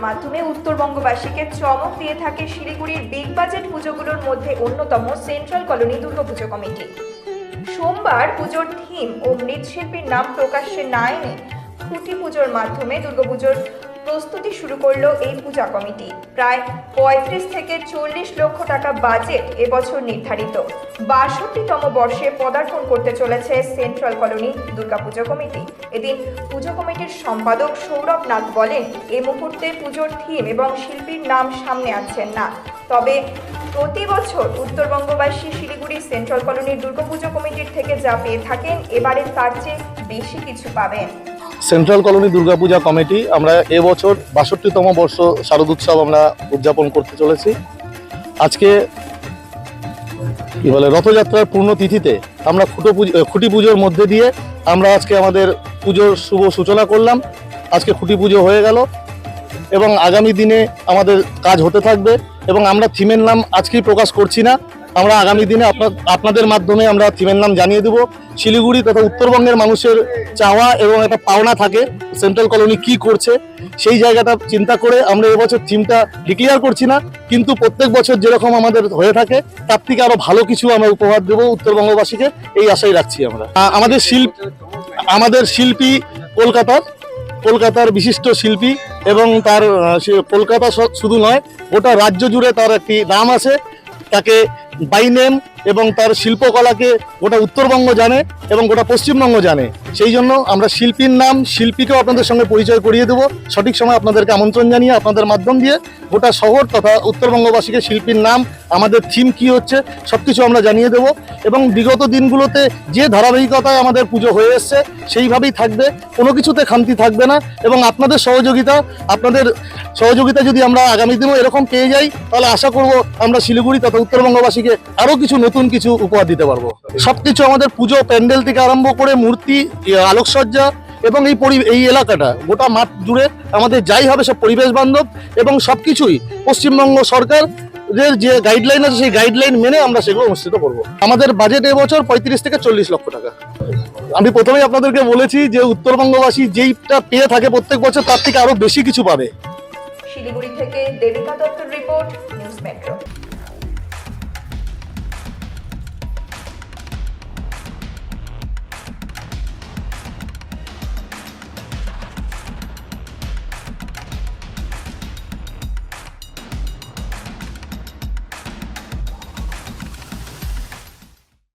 মাধ্যমে উত্তরবঙ্গবাসীকে চমক দিয়ে থাকে শিলিগুড়ির বিগ বাজেট পুজোগুলোর মধ্যে অন্যতম সেন্ট্রাল কলোনি দুর্গাপুজো কমিটি। সোমবার পুজোর থিম ও মৃৎশিল্পীর নাম প্রকাশ্যে না এনে খুঁটি পুজোর মাধ্যমে দুর্গাপুজোর প্রস্তুতি শুরু করলো এই পূজা কমিটি। প্রায় 35 থেকে 40 লক্ষ টাকা বাজেট এবছর নির্ধারিত। 62তম বর্ষে পদার্পণ করতে চলেছে সেন্ট্রাল কলোনি দুর্গাপুজো কমিটি। এদিন পুজো কমিটির সম্পাদক সৌরভ নাথ বলেন, এই মুহূর্তে পুজোর থিম এবং শিল্পীর নাম সামনে আনছেন না, তবে প্রতি বছর উত্তরবঙ্গবাসী শিলিগুড়ি সেন্ট্রাল কলোনির দুর্গাপুজো কমিটির থেকে যা পেয়ে থাকেন, এবারে তার চেয়ে বেশি কিছু পাবেন। সেন্ট্রাল কলোনি দুর্গাপূজা কমিটি আমরা এবছর 62তম বর্ষ শারদোৎসব আমরা উদযাপন করতে চলেছি। আজকে কি বলে রথযাত্রার পূর্ণ তিথিতে আমরা খুঁটি পুজোর মধ্যে দিয়ে আমরা আজকে আমাদের পুজোর শুভ সূচনা করলাম। আজকে খুঁটি পুজো হয়ে গেল এবং আগামী দিনে আমাদের কাজ হতে থাকবে এবং আমরা থিমের নাম আজকেই প্রকাশ করছি না, আমরা আগামী দিনে আপনাদের মাধ্যমে আমরা থিমের নাম জানিয়ে দেব। শিলিগুড়ি তথা উত্তরবঙ্গের মানুষের চাওয়া এবং একটা পাওনা থাকে সেন্ট্রাল কলোনি কি করছে, সেই জায়গাটা চিন্তা করে আমরা এবছর থিমটা ডিক্লেয়ার করছি না, কিন্তু প্রত্যেক বছর যেরকম আমাদের হয়ে থাকে তার থেকে আরো ভালো কিছু আমরা উপহার দেবো উত্তরবঙ্গবাসীকে, এই আশাই রাখছি আমরা। আমাদের শিল্পী কলকাতার বিশিষ্ট শিল্পী এবং তার কলকাতা শুধু নয় গোটা রাজ্য জুড়ে তার একটি নাম আছে। তাকে বাই নেম এবং তার শিল্পকলাকে গোটা উত্তরবঙ্গ জানে এবং গোটা পশ্চিমবঙ্গ জানে। সেই জন্য আমরা শিল্পীর নাম, শিল্পীকেও আপনাদের সঙ্গে পরিচয় করিয়ে দেবো সঠিক সময় আপনাদেরকে আমন্ত্রণ জানিয়ে আপনাদের মাধ্যম দিয়ে গোটা শহর তথা উত্তরবঙ্গবাসীকে শিল্পীর নাম, আমাদের থিম কি হচ্ছে সব কিছু আমরা জানিয়ে দেবো এবং বিগত দিনগুলোতে যে ধারাবাহিকতায় আমাদের পুজো হয়ে এসছে সেইভাবেই থাকবে, কোনো কিছুতে খামতি থাকবে না এবং আপনাদের সহযোগিতা যদি আমরা আগামী দিনেও এরকম পেয়ে যাই তাহলে আশা করব আমরা শিলিগুড়ি তথা উত্তরবঙ্গবাসীকে আরও কিছু নতুন কিছু উপহার দিতে পারবো। সবকিছু আমাদের পুজো প্যান্ডেল থেকে আরম্ভ করে মূর্তি, আলোকসজ্জা এবং এই এলাকাটা গোটা মাঠ জুড়ে আমাদের যাই হবে সব পরিবেশ বান্ধব এবং সবকিছুই পশ্চিমবঙ্গ সরকার যে গাইডলাইন আছে সেই গাইডলাইন মেনে আমরা সেগুলো অনুষ্ঠিত করবো। আমাদের বাজেট এবছর 35 থেকে 40 লক্ষ টাকা। আমি প্রথমেই আপনাদেরকে বলেছি যে উত্তরবঙ্গবাসী যেইটা পেয়ে থাকে প্রত্যেক বছর তার থেকে আরো বেশি কিছু পাবে। শিলিগুড়ি থেকে দেবিকা দত্তর রিপোর্ট।